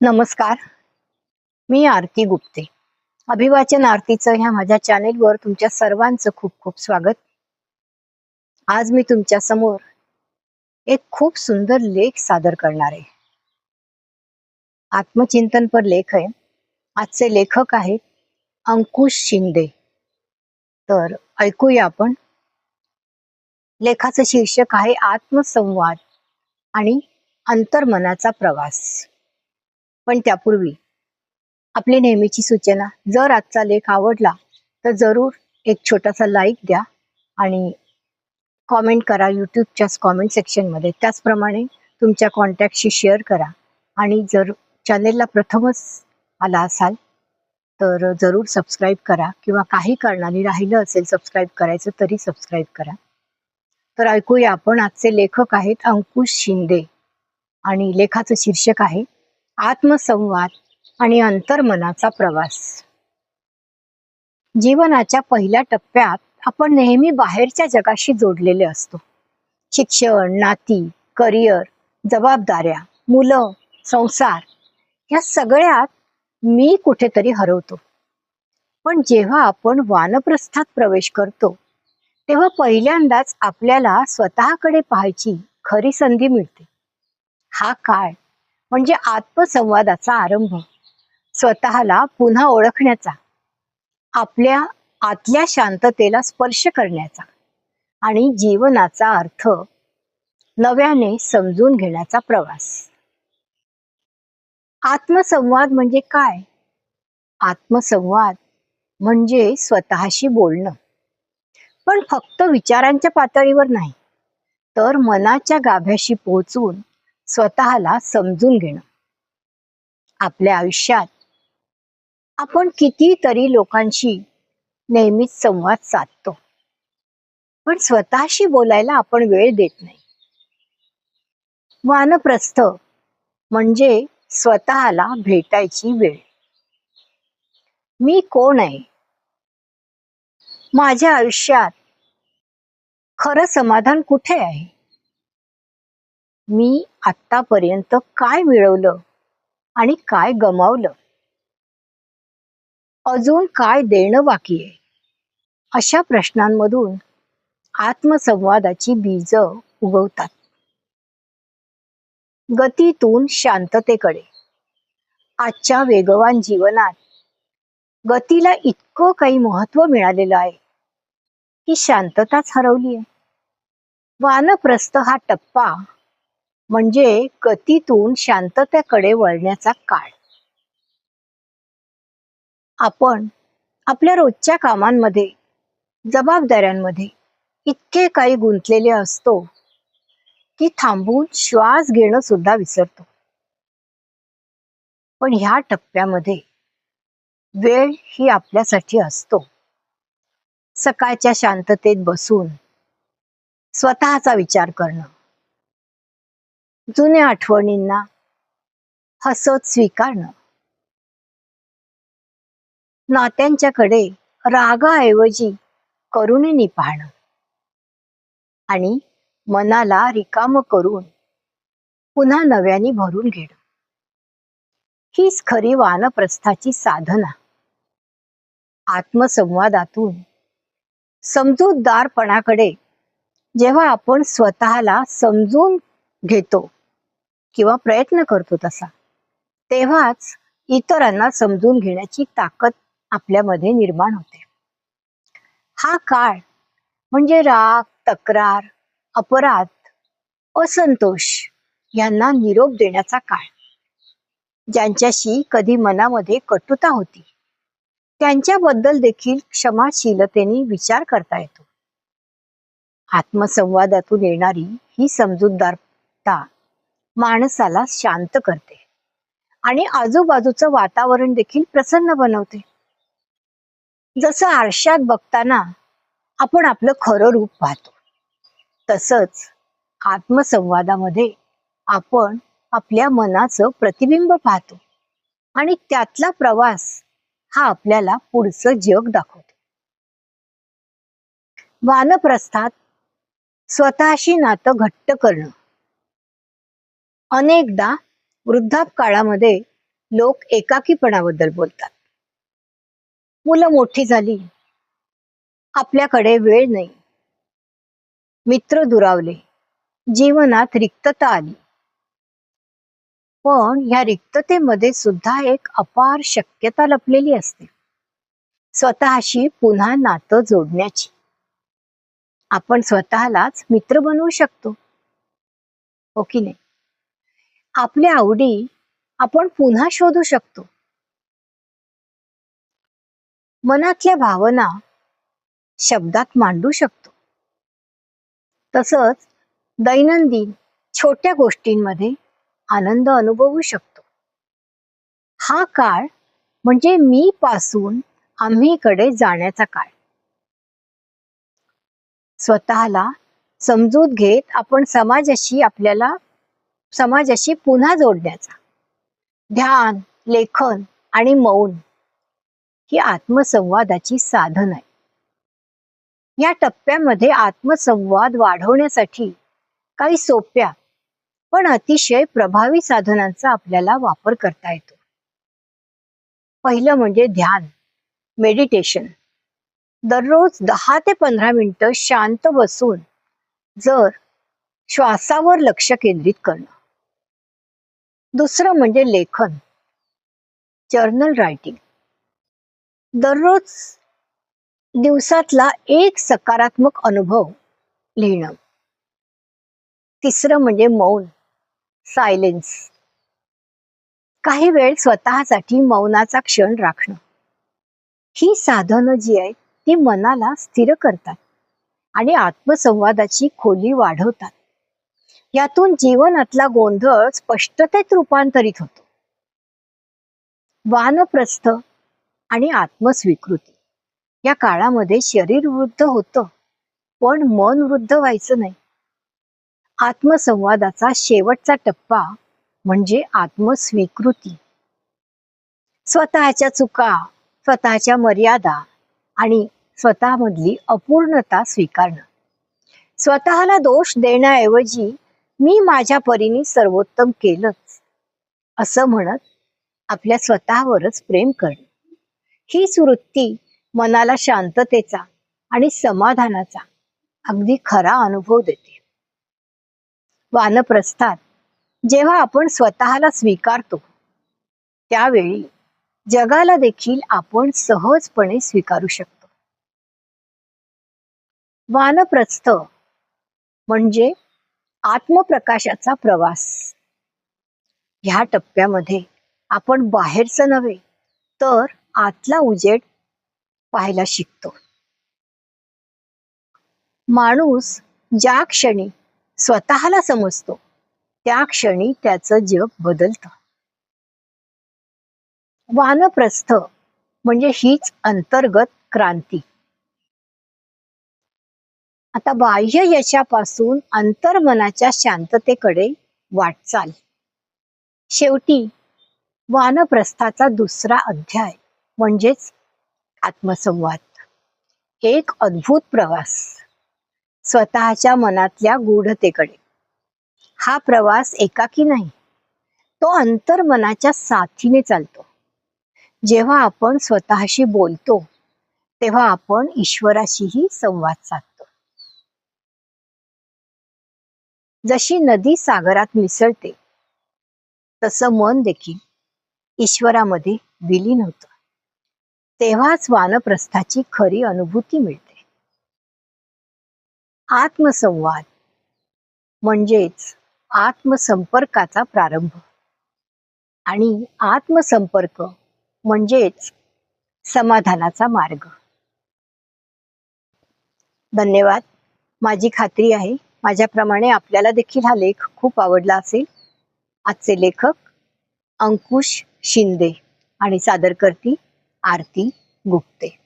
नमस्कार. मी आरती गुप्ते. अभिवाचन आरतीचं ह्या माझ्या चॅनेलवर तुमच्या सर्वांचं खूप खूप स्वागत. आज मी तुमच्या समोर एक खूप सुंदर लेख सादर करणार आहे. आत्मचिंतनपर लेख आहे. आजचे लेखक आहेत अंकुश शिंदे. तर ऐकूया आपण. लेखाचं शीर्षक आहे आत्मसंवाद आणि अंतर्मनाचा प्रवास. पण त्यापूर्वी आपली नेहमीची सूचना, जर आजचा लेख आवडला तर जरूर एक छोटासा लाईक द्या आणि कॉमेंट करा यूट्यूबच्या कॉमेंट सेक्शनमध्ये. त्याचप्रमाणे तुमच्या कॉन्टॅक्टशी शेअर करा आणि जर चॅनेलला प्रथमच आला असाल तर जरूर सबस्क्राईब करा, किंवा काही कारणाने राहिलं असेल सबस्क्राईब करायचं तरी सबस्क्राईब करा. तर ऐकूया आपण. आजचे लेखक आहेत अंकुश शिंदे आणि लेखाचं शीर्षक आहे आत्मसंवाद आणि अंतर्मनाचा प्रवास. जीवनाच्या पहिल्या टप्प्यात आपण नेहमी बाहेरच्या जगाशी जोडलेले असतो. शिक्षण, नाती, करिअर, जबाबदाऱ्या, मुलं, संसार या सगळ्यात मी कुठेतरी हरवतो. पण जेव्हा आपण वानप्रस्थात प्रवेश करतो तेव्हा पहिल्यांदाच आपल्याला स्वतःकडे पाहायची खरी संधी मिळते. हा काळ म्हणजे आत्मसंवादाचा आरंभ, स्वतःला पुन्हा ओळखण्याचा, आपल्या आतल्या शांततेला स्पर्श करण्याचा आणि जीवनाचा अर्थ नव्याने समजून घेण्याचा प्रवास. आत्मसंवाद म्हणजे काय? आत्मसंवाद म्हणजे स्वतःशी बोलणं, पण फक्त विचारांच्या पातळीवर नाही, तर मनाच्या गाभ्याशी पोहोचून स्वतःला समजून घेणं. आपल्या आयुष्यात आपण कितीतरी लोकांशी नेहमीच संवाद साधतो, पण स्वतःशी बोलायला आपण वेळ देत नाही. वानप्रस्थ म्हणजे स्वतःला भेटायची वेळ. मी कोण आहे? माझ्या आयुष्यात खरं समाधान कुठे आहे? मी आतापर्यंत काय मिळवलं आणि काय गमावलं? अजून काय देणं बाकी आहे? अशा प्रश्नांमधून आत्मसंवादाची बीज उगवतात. गतीतून शांततेकडे. आजच्या वेगवान जीवनात गतीला इतकं काही महत्व मिळालेलं आहे की शांतताच हरवली आहे. वानप्रस्थ हा टप्पा म्हणजे गतीतून शांततेकडे वळण्याचा काळ. आपण आपल्या रोजच्या कामांमध्ये, जबाबदाऱ्यांमध्ये इतके काही गुंतलेले असतो की थांबून श्वास घेणं सुद्धा विसरतो. पण ह्या टप्प्यामध्ये वेळ ही आपल्यासाठी असतो. सकाळच्या शांततेत बसून स्वतःचा विचार करणं, जुन्या आठवणींना हसत स्वीकारणं, नात्यांच्याकडे रागाऐवजी करुणेने पाहणं आणि मनाला रिकामं करून पुन्हा नव्याने भरून घेणं, हीच खरी वानप्रस्थाची साधना. आत्मसंवादातून समजूतदारपणाकडे जेव्हा आपण स्वतःला समजून घेतो किंवा प्रयत्न करतो तसा, तेव्हाच इतरांना समजून घेण्याची ताकद आपल्यामध्ये निर्माण होते. हा काळ म्हणजे राग, तक्रार, अपराध, असंतोष यांना निरोप देण्याचा काळ. ज्यांच्याशी कधी मनामध्ये कटुता होती त्यांच्याबद्दल देखील क्षमाशीलतेने विचार करता येतो. आत्मसंवादातून येणारी ही समजूतदारता माणसाला शांत करते आणि आजूबाजूचं वातावरण देखील प्रसन्न बनवते. जसं आरशात बघताना आपण आपलं खरं रूप पाहतो, तसंच आत्मसंवादामध्ये आपण आपल्या मनाचं प्रतिबिंब पाहतो आणि त्यातला प्रवास हा आपल्याला पुढचं जग दाखवतो. वानप्रस्थात स्वतःशी नातं घट्ट करणं. अनेकदा वृद्धापकाळामध्ये लोक एकाकीपणाबद्दल बोलतात. मुलं मोठी झाली, आपल्याकडे वेळ नाही, मित्र दुरावले, जीवनात रिक्तता आली. पण ह्या रिक्ततेमध्ये सुद्धा एक अपार शक्यता लपलेली असते, स्वतःशी पुन्हा नातं जोडण्याची. आपण स्वतःलाच मित्र बनवू शकतो, हो की नाही? आपल्या आवडी आपण पुन्हा शोधू शकतो. मनातल्या भावना शब्दात मांडू शकतो. तसंच दैनंदिन छोट्या गोष्टींमध्ये आनंद अनुभवू शकतो. हा काळ म्हणजे मी पासून आम्हीकडे जाण्याचा काळ. स्वतःला समजूत घेत आपण समाजाशी पुन्हा जोडण्याचा. ध्यान, लेखन आणि मौन ही आत्मसंवादाची साधन आहे. या टप्प्यामध्ये आत्मसंवाद वाढवण्यासाठी काही सोप्या पण अतिशय प्रभावी साधनांचा आपल्याला वापर करता येतो. पहिलं म्हणजे ध्यान, मेडिटेशन. दररोज 10 ते 15 मिनिटं शांत बसून जर श्वासावर लक्ष केंद्रित करणं. दुसरं म्हणजे लेखन, जर्नल रायटिंग. दररोज दिवसातला एक सकारात्मक अनुभव लिहिणं. तिसरं म्हणजे मौन, सायलेन्स. काही वेळ स्वतःसाठी मौनाचा क्षण राखणं. ही साधनं जी आहेत ती मनाला स्थिर करतात आणि आत्मसंवादाची खोली वाढवतात. यातून जीवनातला गोंधळ स्पष्टतेत रूपांतरित होतो. वानप्रस्थ आणि आत्मस्वीकृती. या काळामध्ये शरीर वृद्ध होतं, पण मन वृद्ध व्हायचं नाही. आत्मसंवादाचा शेवटचा टप्पा म्हणजे आत्मस्वीकृती. स्वतःच्या चुका, स्वतःच्या मर्यादा आणि स्वतःमधली अपूर्णता स्वीकारणं. स्वतःला दोष देण्याऐवजी मी माझ्या परीने सर्वोत्तम केलंच असं म्हणत आपल्या स्वतःवरच प्रेम करणं. हीच वृत्ती मनाला शांततेचा आणि समाधानाचा अगदी खरा अनुभव देते. वानप्रस्थात जेव्हा आपण स्वतःला स्वीकारतो, त्यावेळी जगाला देखील आपण सहजपणे स्वीकारू शकतो. वानप्रस्थ म्हणजे आत्मप्रकाशाचा प्रवास. ह्या टप्प्यामध्ये आपण बाहेरचं नव्हे तर आतला उजेड पाहायला शिकतो. माणूस ज्या क्षणी स्वतःला समजतो, त्या क्षणी त्याचं जग बदलतं. वानप्रस्थ म्हणजे हीच अंतर्गत क्रांती. आता बाह्य यशापासून अंतर्मनाच्या शांततेकडे वाटचाल. शेवटी वानप्रस्थाचा दुसरा अध्याय म्हणजेच आत्मसंवाद. एक अद्भुत प्रवास स्वतःच्या मनातल्या गूढतेकडे. हा प्रवास एकाकी नाही, तो अंतर्मनाच्या साथीने चालतो. जेव्हा आपण स्वतःशी बोलतो, तेव्हा आपण ईश्वराशीही संवाद साधतो. जशी नदी सागरात मिसळते, तसं मन देखील ईश्वरामध्ये विलीन होतं. तेव्हाच वानप्रस्थाची खरी अनुभूती मिळते. आत्मसंवाद म्हणजेच आत्मसंपर्काचा प्रारंभ आणि आत्मसंपर्क म्हणजेच समाधानाचा मार्ग. धन्यवाद. माझी खात्री आहे माझ्याप्रमाणे आपल्याला देखील हा लेख खूप आवडला असेल. आजचे लेखक अंकुश शिंदे आणि सादरकर्ती आरती गुप्ते.